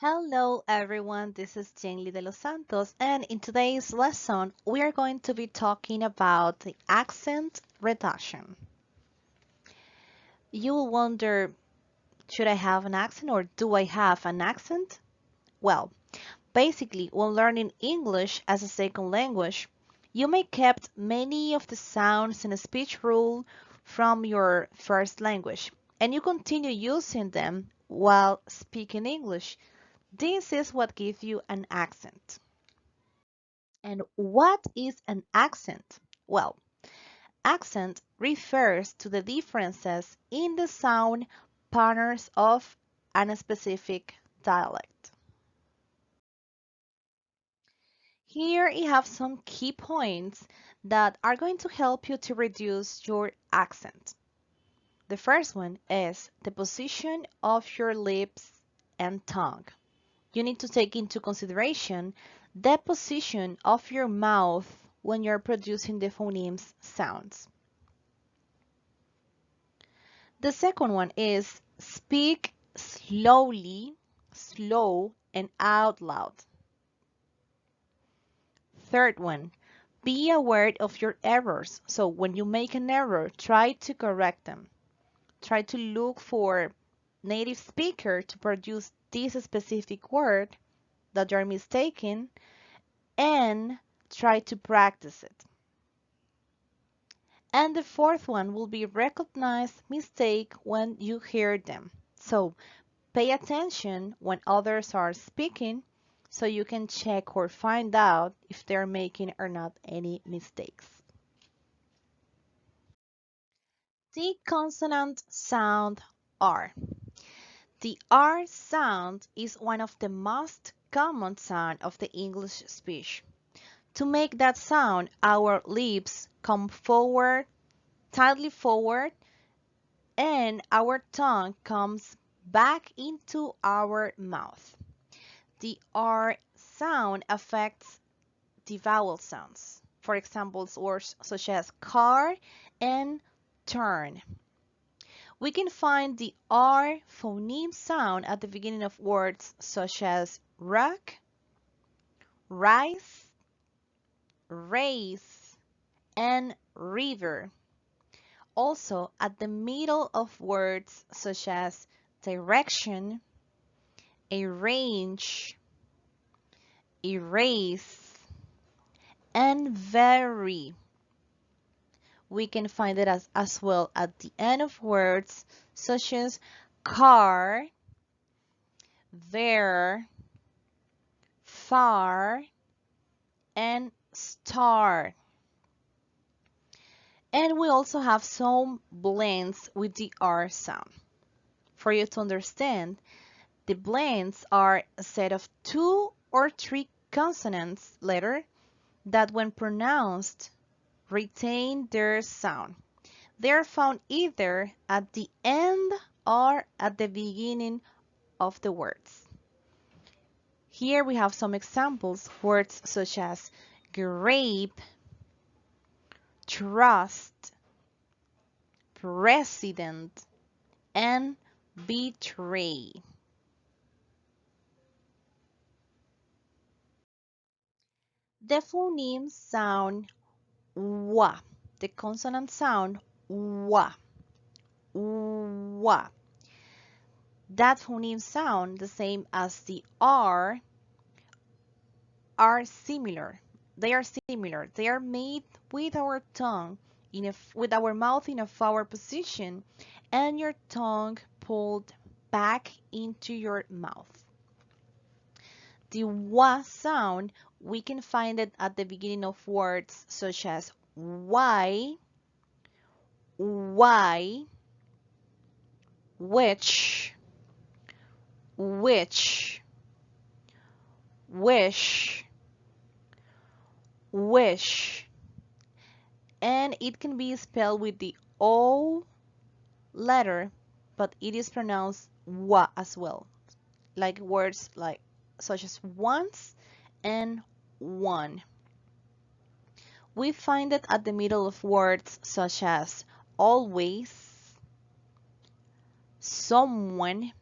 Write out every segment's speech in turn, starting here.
Hello everyone, this is Jenny de los Santos, and in today's lesson we are going to be talking about the accent reduction. You will wonder, should I have an accent or do I have an accent? Well, basically, when learning English as a second language, you may kept many of the sounds and speech rule from your first language, and you continue using them while speaking English. This is what gives you an accent. And what is an accent? Well, accent refers to the differences in the sound patterns of a specific dialect. Here you have some key points that are going to help you to reduce your accent. The first one is the position of your lips and tongue. You need to take into consideration the position of your mouth when you're producing the phonemes sounds. The second one is speak slowly, slow, and out loud. Third one, be aware of your errors. So when you make an error, try to correct them. Try to look for native speaker to produce this specific word that you're mistaken and try to practice it. And the fourth one will be recognize mistake when you hear them. So pay attention when others are speaking so you can check or find out if they're making or not any mistakes. The consonant sound R. The R sound is one of the most common sound of the English speech. To make that sound, our lips come forward, tightly forward, and our tongue comes back into our mouth. The R sound affects the vowel sounds. For example, words such as car and turn. We can find the R phoneme sound at the beginning of words such as rock, rice, race, and river. Also at the middle of words such as direction, arrange, erase, and very. We can find it as well at the end of words such as car, there, far, and star. And we also have some blends with the R sound. For you to understand, the blends are a set of 2 or 3 consonants letter that when pronounced retain their sound. They are found either at the end or at the beginning of the words. Here we have some examples, words such as grape, trust, president, and betray. The phoneme sound wa, the consonant sound wa, wa. That phoneme sound, the same as the R, are similar. They are similar. They are made with our tongue, with our mouth in a forward position, and your tongue pulled back into your mouth. The wa sound, we can find it at the beginning of words such as why, which, wish, wish, and it can be spelled with the O letter, but it is pronounced wa as well, like words like such as once and one. We find it at the middle of words such as always, someone,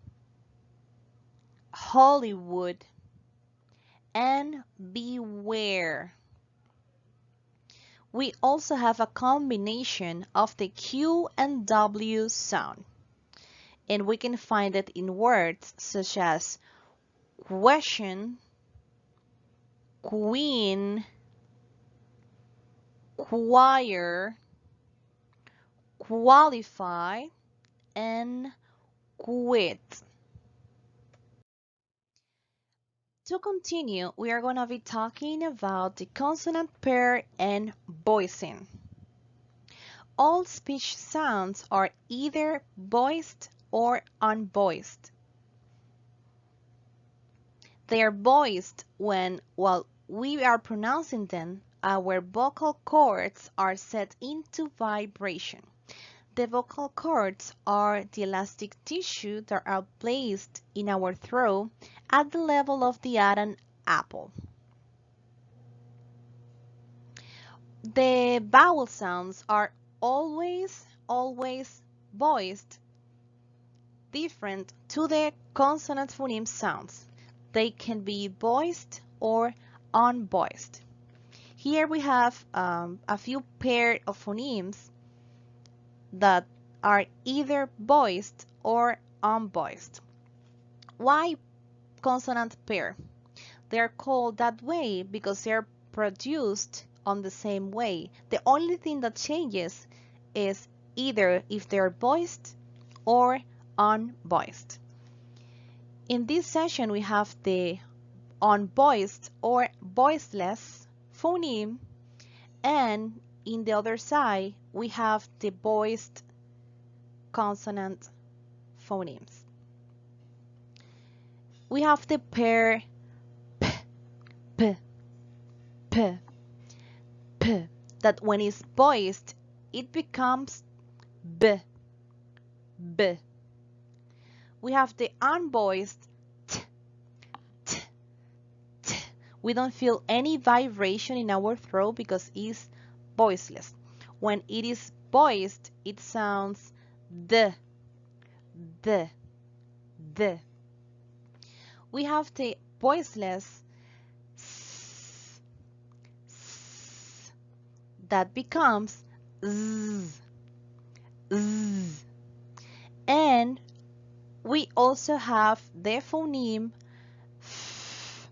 Hollywood, and beware. We also have a combination of the Q and W sound, and we can find it in words such as question, queen, choir, qualify, and quit. To continue, we are going to be talking about the consonant pair and voicing. All speech sounds are either voiced or unvoiced. They are voiced when, while we are pronouncing them, our vocal cords are set into vibration. The vocal cords are the elastic tissue that are placed in our throat at the level of the Adam's apple. The vowel sounds are always voiced, different to the consonant phoneme sounds. They can be voiced or unvoiced. Here we have a few pair of phonemes that are either voiced or unvoiced. Why consonant pair? They're called that way because they're produced on the same way. The only thing that changes is either if they're voiced or unvoiced. In this session, we have the unvoiced or voiceless phoneme, and in the other side, we have the voiced consonant phonemes. We have the pair p, p, p, p, that when it's voiced, it becomes b, b. We have the unvoiced t, t, t. We don't feel any vibration in our throat because it's voiceless. When it is voiced, it sounds d, d, d. We have the voiceless s, s, that becomes z, z. And we also have the phoneme f,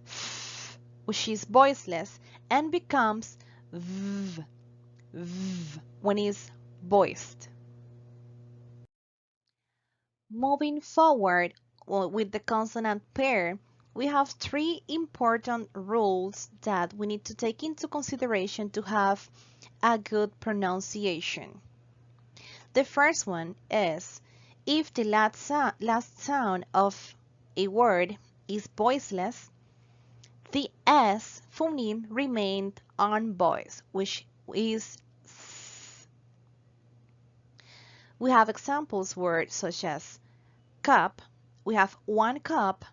f, which is voiceless and becomes v, v when it's voiced. Moving forward with the consonant pair, we have three important rules that we need to take into consideration to have a good pronunciation. The first one is if the last sound of a word is voiceless, the S phoneme remained unvoiced, which is S. We have examples words such as cup, we have one cup,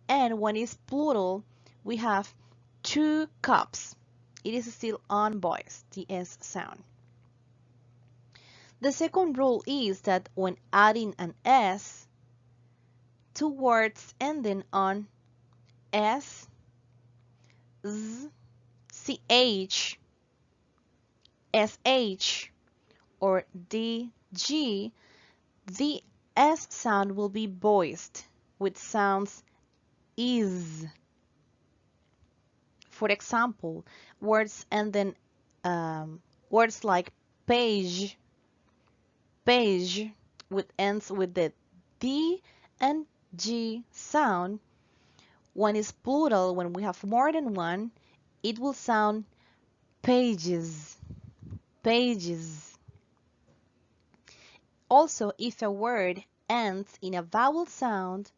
and when it's plural, we have two cups. It is still unvoiced, the S sound. The second rule is that when adding an S to words ending on S, Z, CH, SH, or DG, the S sound will be voiced with sounds is. For example, words ending words like page, page, which ends with the D and G sound. When it's plural, when we have more than one, it will sound pages, pages. Also, if a word ends in a vowel sound,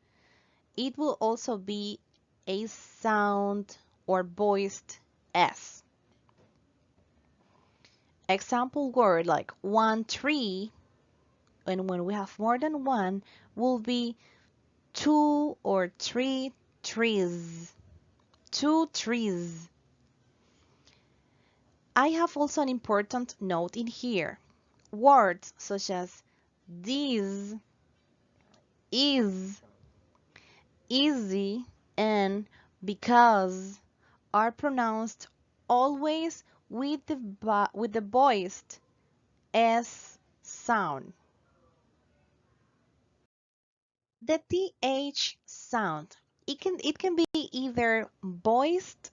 it will also be a sound or voiced S. Example word like 1 tree, and when we have more than one, will be 2 or 3 trees. 2 trees. I have also an important note in here. Words such as this, is, easy, and because are pronounced always with the voiced S sound. The TH sound, it can be either voiced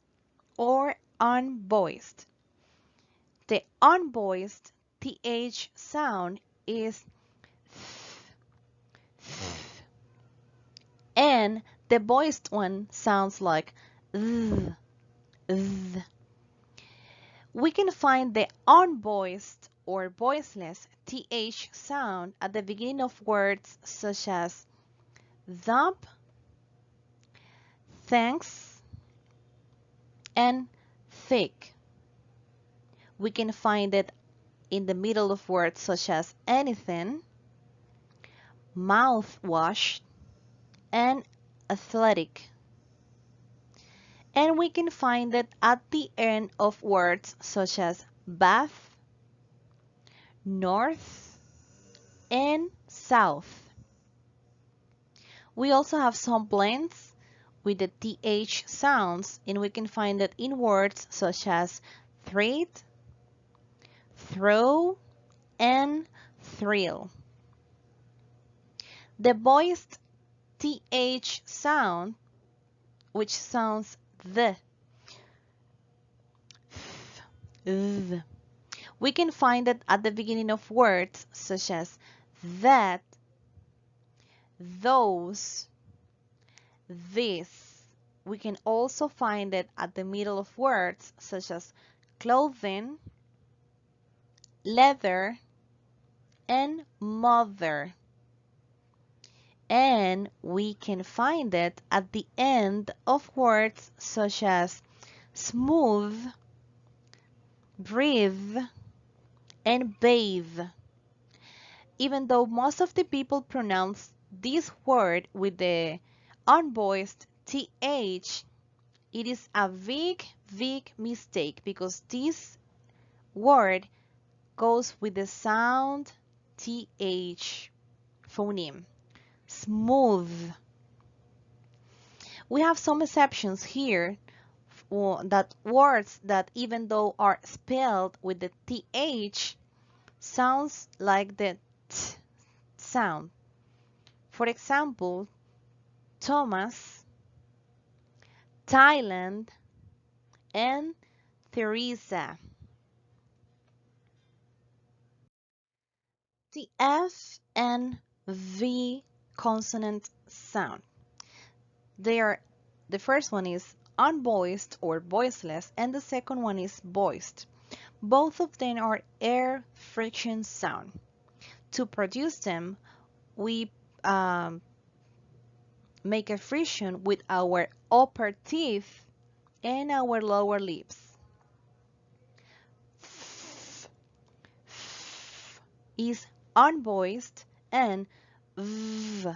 or unvoiced. The unvoiced TH sound is th, and the voiced one sounds like th, th. We can find the unvoiced or voiceless TH sound at the beginning of words such as thump, thanks, and thick. We can find it in the middle of words such as anything, mouthwash, and athletic. And we can find it at the end of words such as bath, north, and south. We also have some blends with the TH sounds, and we can find it in words such as thread, throw, and thrill. The voiced TH sound, which sounds th, we can find it at the beginning of words such as that, those, this. We can also find it at the middle of words such as clothing, leather, and mother. And we can find it at the end of words such as smooth, breathe, and bathe. Even though most of the people pronounce this word with the unvoiced th, it is a big mistake because this word goes with the sound th phoneme. Smooth. We have some exceptions here that words that even though are spelled with the th sounds like the t sound. For example, Thomas, Thailand, and Teresa. The F and V consonant sound. The first one is unvoiced or voiceless, and the second one is voiced. Both of them are air friction sound. To produce them, we make a friction with our upper teeth and our lower lips. F, f is unvoiced and v,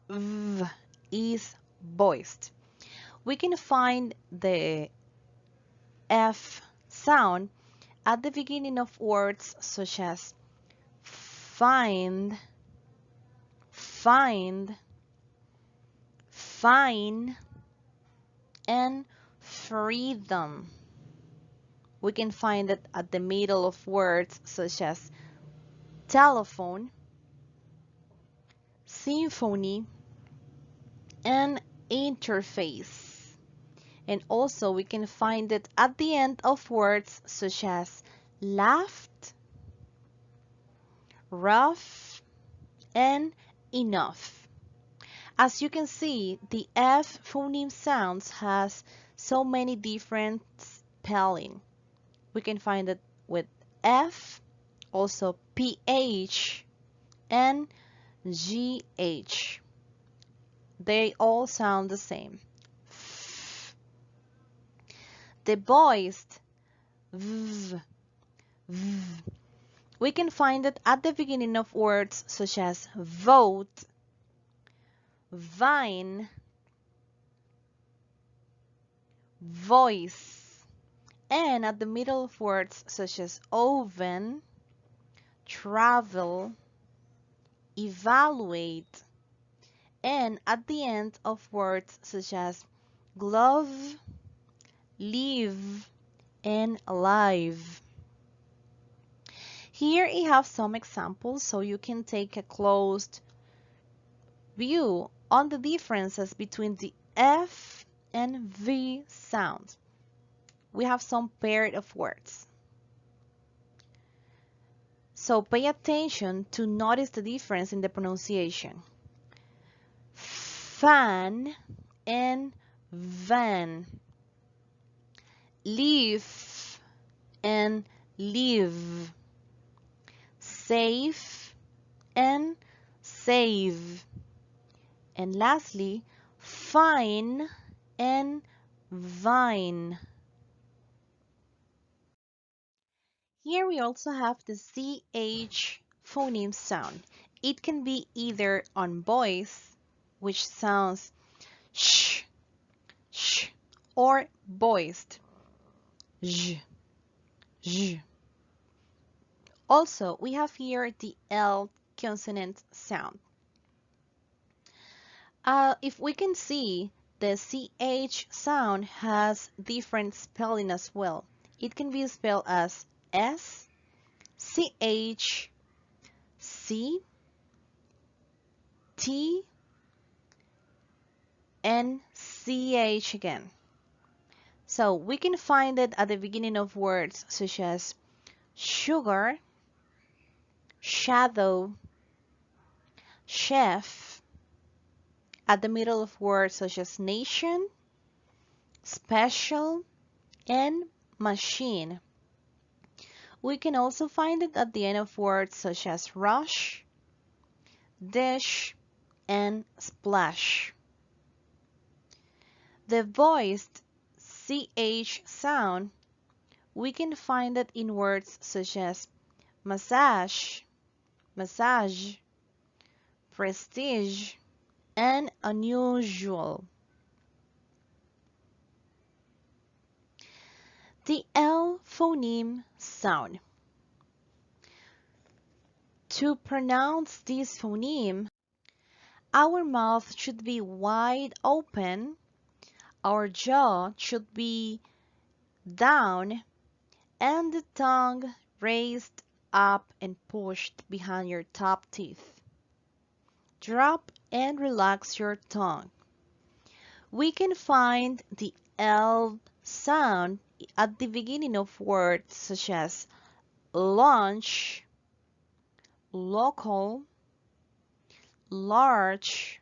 v is voiced. We can find the F sound at the beginning of words such as find, find, fine, and freedom. We can find it at the middle of words such as telephone, symphony, and interface. And also we can find it at the end of words such as laughed, rough, and enough. As you can see, the F phoneme sounds has so many different spelling. We can find it with F, also PH, and GH. They all sound the same. The voiced V, V. We can find it at the beginning of words such as vote, vine, voice, and at the middle of words such as oven, travel, evaluate, and at the end of words such as glove, live, and alive. Here I have some examples so you can take a closed view on the differences between the F and V sounds. We have some pairs of words. So pay attention to notice the difference in the pronunciation. Fan and van. Leaf and live. Safe and save. And lastly, fine and vine. Here we also have the CH phoneme sound. It can be either on voice, which sounds sh, sh, or voiced, j, j. Also, we have here the L consonant sound. If we can see, the CH sound has different spelling as well. It can be spelled as S, CH, C, T, and CH again. So we can find it at the beginning of words such as sugar, shadow, chef, at the middle of words such as nation, special, and machine. We can also find it at the end of words such as rush, dish, and splash. The voiced CH sound, we can find it in words such as massage, massage, prestige, and unusual. The L phoneme sound. To pronounce this phoneme, our mouth should be wide open, our jaw should be down, and the tongue raised up and pushed behind your top teeth. Drop and relax your tongue. We can find the L sound at the beginning of words such as lunch, local, large,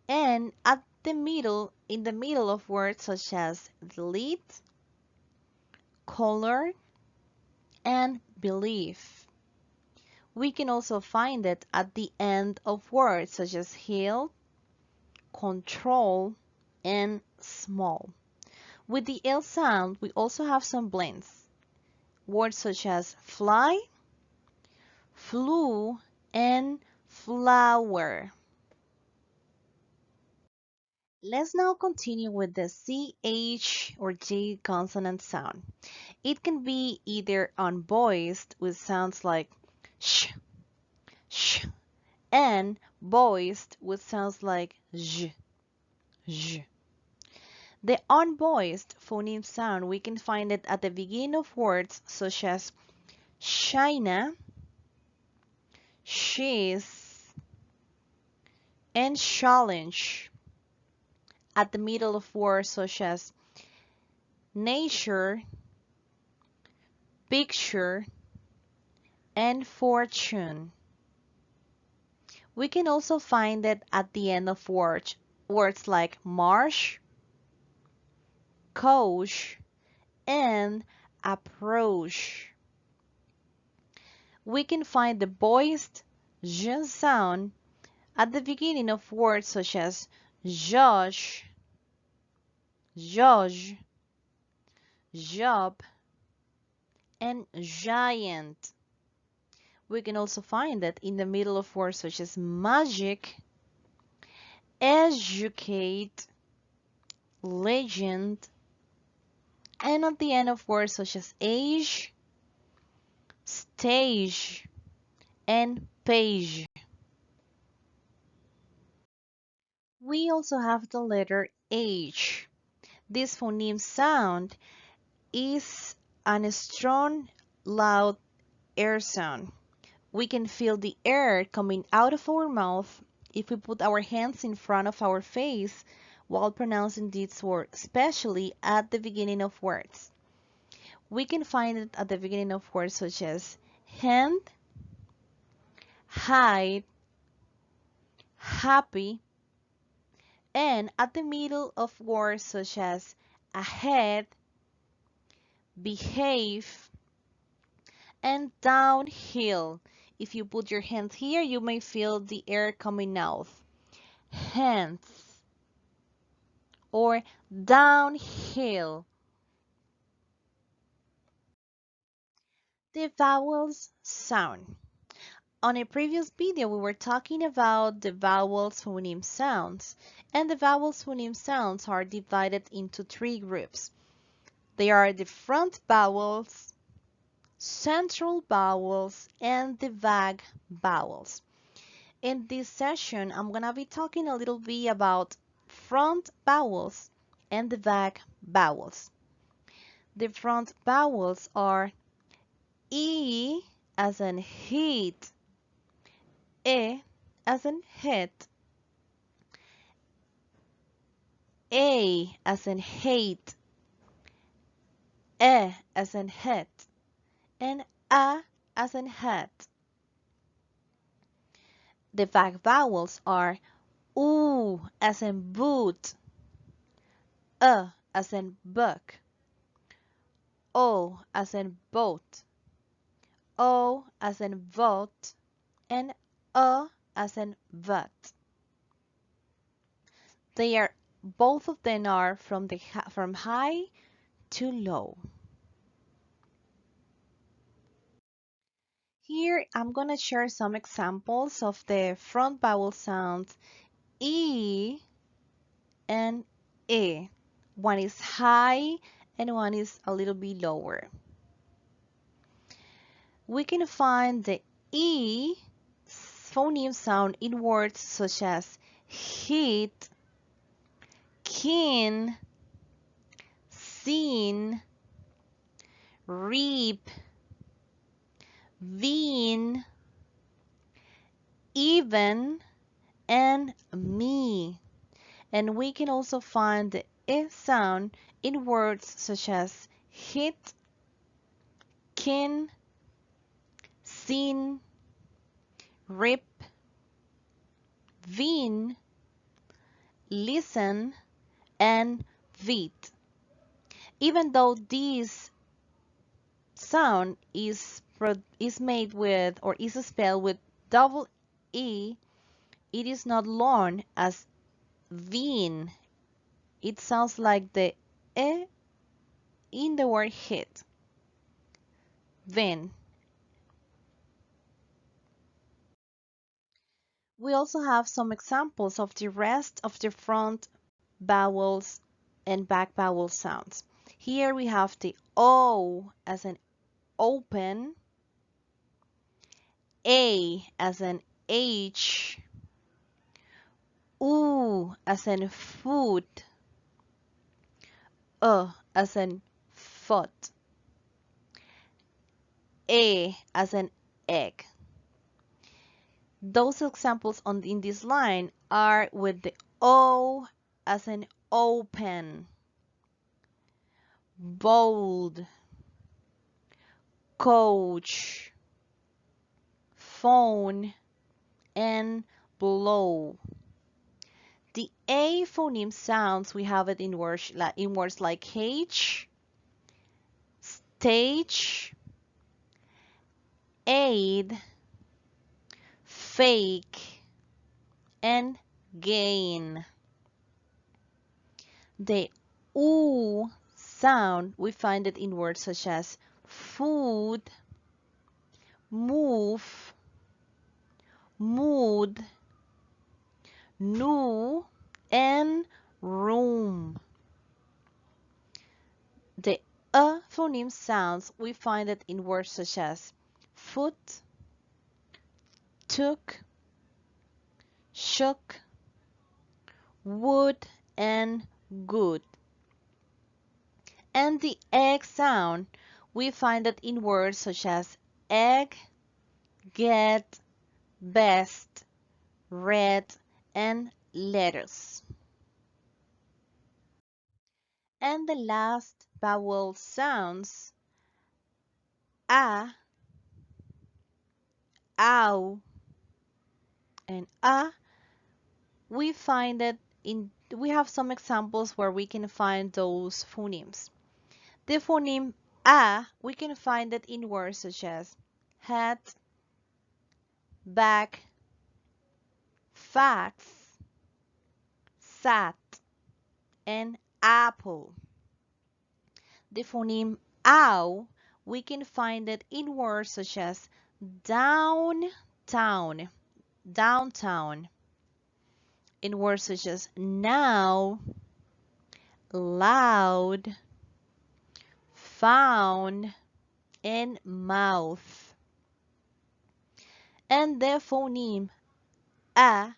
and at the middle, in the middle of words such as delete, color, and belief. We can also find it at the end of words such as heal, control, and small. With the L sound, we also have some blends. Words such as fly, flew, and flower. Let's now continue with the CH or G consonant sound. It can be either unvoiced with sounds like sh, sh, and voiced with sounds like j, j. The unvoiced phoneme sound, we can find it at the beginning of words such as China, cheese, and challenge. At the middle of words such as nature, picture, and fortune. We can also find it at the end of words like marsh, coach, and approach. We can find the voiced j sound at the beginning of words such as judge, judge, job, and giant. We can also find it in the middle of words such as magic, educate, legend, and at the end of words such as age, stage, and page. We also have the letter H. This phoneme sound is a strong, loud air sound. We can feel the air coming out of our mouth if we put our hands in front of our face while pronouncing this word, especially at the beginning of words. We can find it at the beginning of words such as hand, hide, happy, and at the middle of words such as ahead, behave, and downhill. If you put your hands here, you may feel the air coming out. Hands or downhill. The vowels sound. On a previous video, we were talking about the vowels phoneme sounds, and the vowels phoneme sounds are divided into three groups. They are the front vowels, central vowels, and the vague vowels. In this session, I'm going to be talking a little bit about front vowels and the vague vowels. The front vowels are E as in heat, E as in head, A as in hate, E as in head, and A as in head. The vague vowels are U as in boot, as in book, O as in boat, O as in vote, and as in vat. They are both of them are from high to low. Here I'm going to share some examples of the front vowel sounds E and E. One is high and one is a little bit lower. We can find the E phoneme sound in words such as heat, keen, seen, reap, veen, even, and me. And we can also find the E sound in words such as hit, kin, seen, rip, veen, listen, and vid. Even though this sound is made with or is spelled with double E, it is not long as veen. It sounds like the E in the word hit. Veen. We also have some examples of the rest of the front vowels and back vowel sounds. Here we have the O as an open, A as an H, U as in food, as in foot, A as an egg. Those examples in this line are with the O as in open, bold, coach, phone, and blow. The A phoneme sounds, we have it in words like H, stage, aid, fake, and gain. The U sound, we find it in words such as food, move, mood, new, and room. The phoneme sounds, we find it in words such as foot, took, shook, would, and good. And the egg sound, we find it in words such as egg, get, best, read, and letters. And the last vowel sounds, a, ow, and a, we have some examples where we can find those phonemes. The phoneme a, we can find it in words such as hat, back, fax, sat, and apple. The phoneme ow, we can find it in words such as downtown, downtown, in words such as now, loud, found, and mouth. And the phoneme a,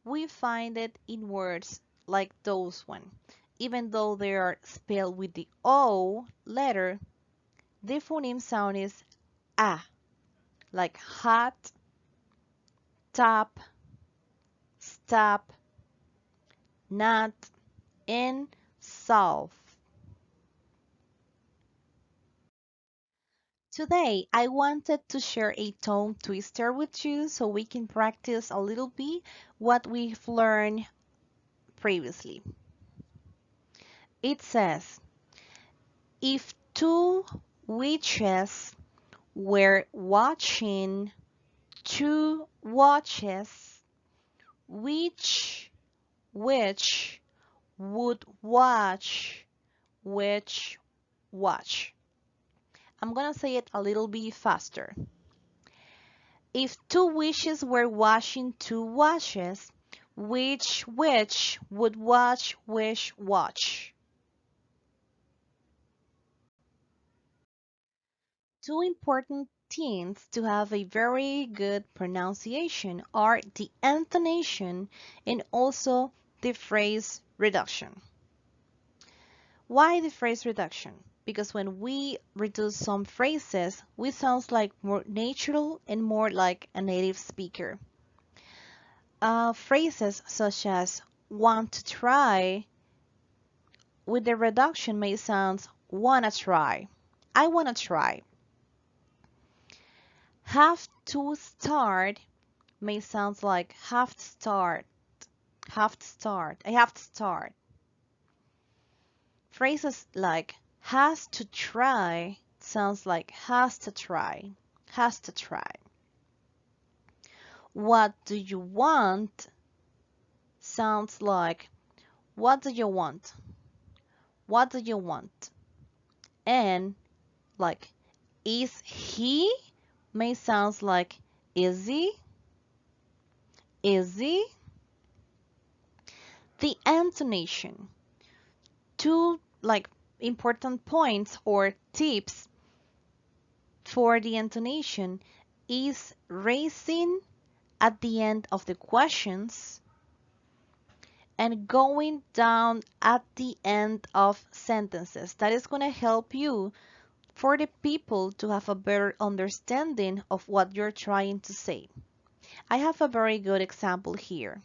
we find it in words like those one. Even though they are spelled with the O letter, the phoneme sound is a, like hot, top, stop, not, and solve. Today, I wanted to share a tongue twister with you so we can practice a little bit what we've learned previously. It says, if two witches were watching two watches, which witch would watch which watch? I'm gonna say it a little bit faster. If two witches were washing two watches, which witch would watch which watch? Two important things to have a very good pronunciation are the intonation and also the phrase reduction. Why the phrase reduction? Because when we reduce some phrases, we sound like more natural and more like a native speaker. Phrases such as want to try with the reduction may sound wanna try. I wanna try. Have to start may sound like have to start. Have to start. I have to start. Phrases like has to try sounds like has to try. Has to try. What do you want sounds like what do you want? What do you want? And like is he may sound like is he? Is he? The intonation. Two like important points or tips for the intonation is raising at the end of the questions and going down at the end of sentences. That is going to help you for the people to have a better understanding of what you're trying to say. I have a very good example here.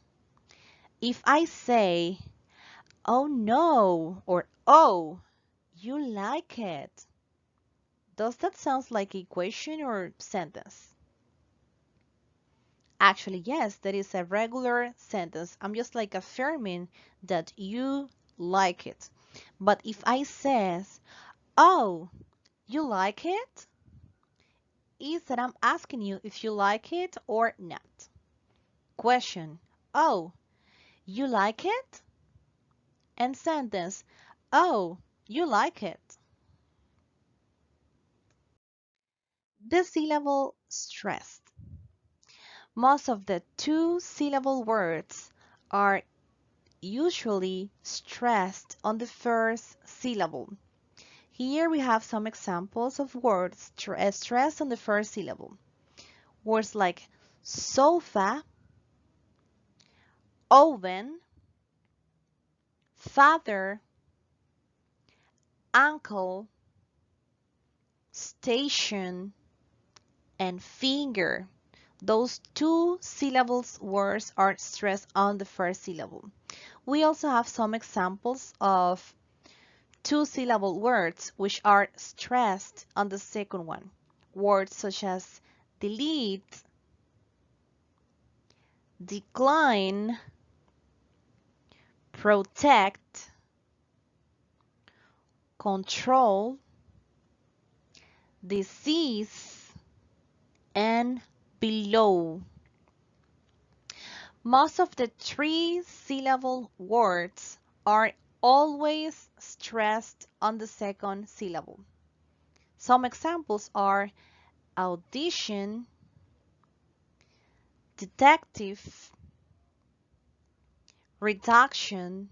If I say, oh no, or oh, you like it, does that sound like a question or sentence? Actually, yes, that is a regular sentence. I'm just like affirming that you like it. But if I says, oh, you like it, is that I'm asking you if you like it or not. Question, oh, you like it? And sentence, oh, you like it. The syllable stressed. Most of the two-syllable words are usually stressed on the first syllable. Here we have some examples of words stressed on the first syllable. Words like sofa, oven, father, uncle, station, and finger. Those two syllables words are stressed on the first syllable. We also have some examples of two-syllable words which are stressed on the second one. Words such as delete, decline, protect, control, disease, and below. Most of the three-syllable words are always stressed on the second syllable. Some examples are audition, detective, reduction,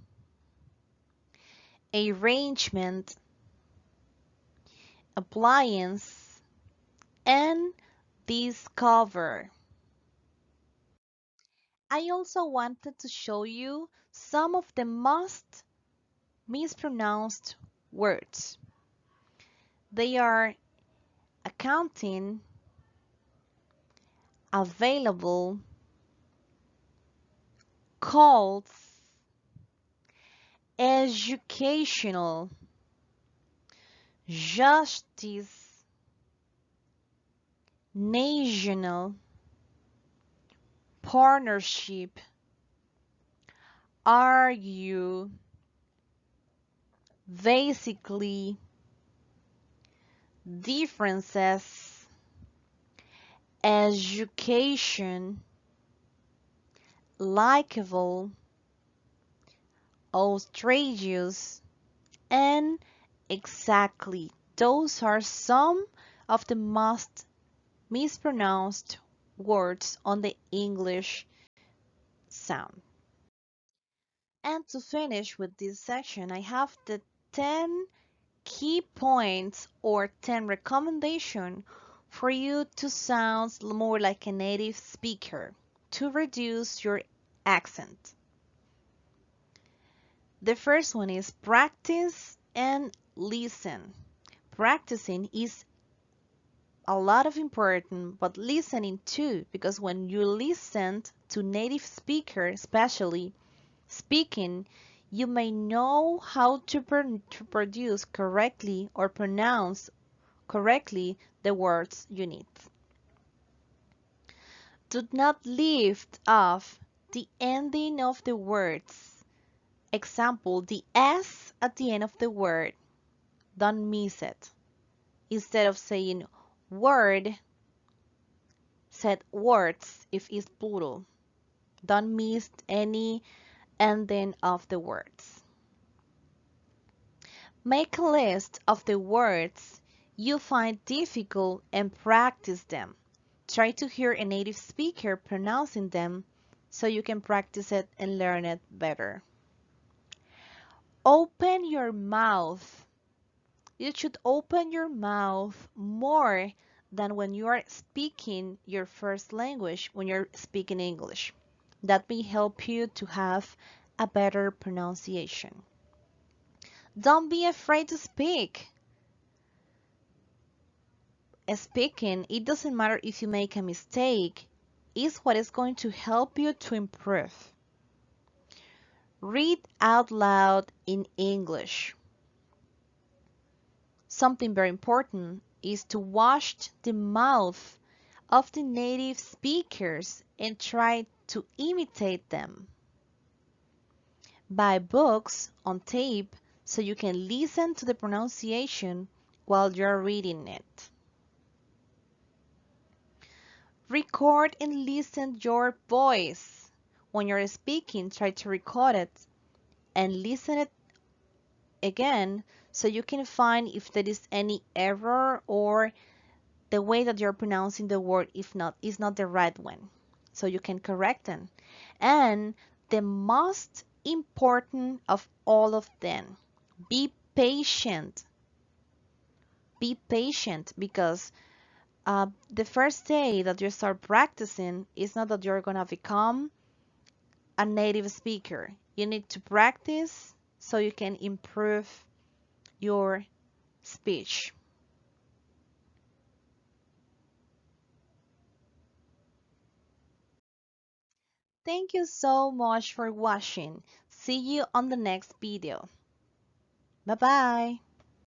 arrangement, appliance, and discover. I also wanted to show you some of the most mispronounced words. They are accounting, available, calls, educational, justice, national, partnership, argue, basically, differences, education, likable, outrageous, and exactly. Those are some of the most mispronounced words on the English sound. And to finish with this section, I have the 10 key points or 10 recommendations for you to sound more like a native speaker to reduce your accent. The first one is practice and listen. Practicing is a lot of important, but listening too, because when you listen to native speakers, especially speaking, you may know how to produce correctly or pronounce correctly the words you need. Do not leave off the ending of the words. Example, the S at the end of the word. Don't miss it. Instead of saying word, said words if it's plural. Don't miss any ending of the words. Make a list of the words you find difficult and practice them. Try to hear a native speaker pronouncing them so you can practice it and learn it better. Open your mouth. You should open your mouth more than when you are speaking your first language, when you're speaking English. That may help you to have a better pronunciation. Don't be afraid to speak. Speaking, it doesn't matter if you make a mistake, it's what is going to help you to improve. Read out loud in English. Something very important is to watch the mouth of the native speakers and try to imitate them. Buy books on tape so you can listen to the pronunciation while you're reading it. Record and listen your voice. When you're speaking, try to record it and listen it again so you can find if there is any error or the way that you're pronouncing the word if not is not the right one. So you can correct them. And the most important of all of them, be patient. Be patient because the first day that you start practicing is not that you're going to become a native speaker. You need to practice so you can improve your speech. Thank you so much for watching. See you on the next video. Bye bye.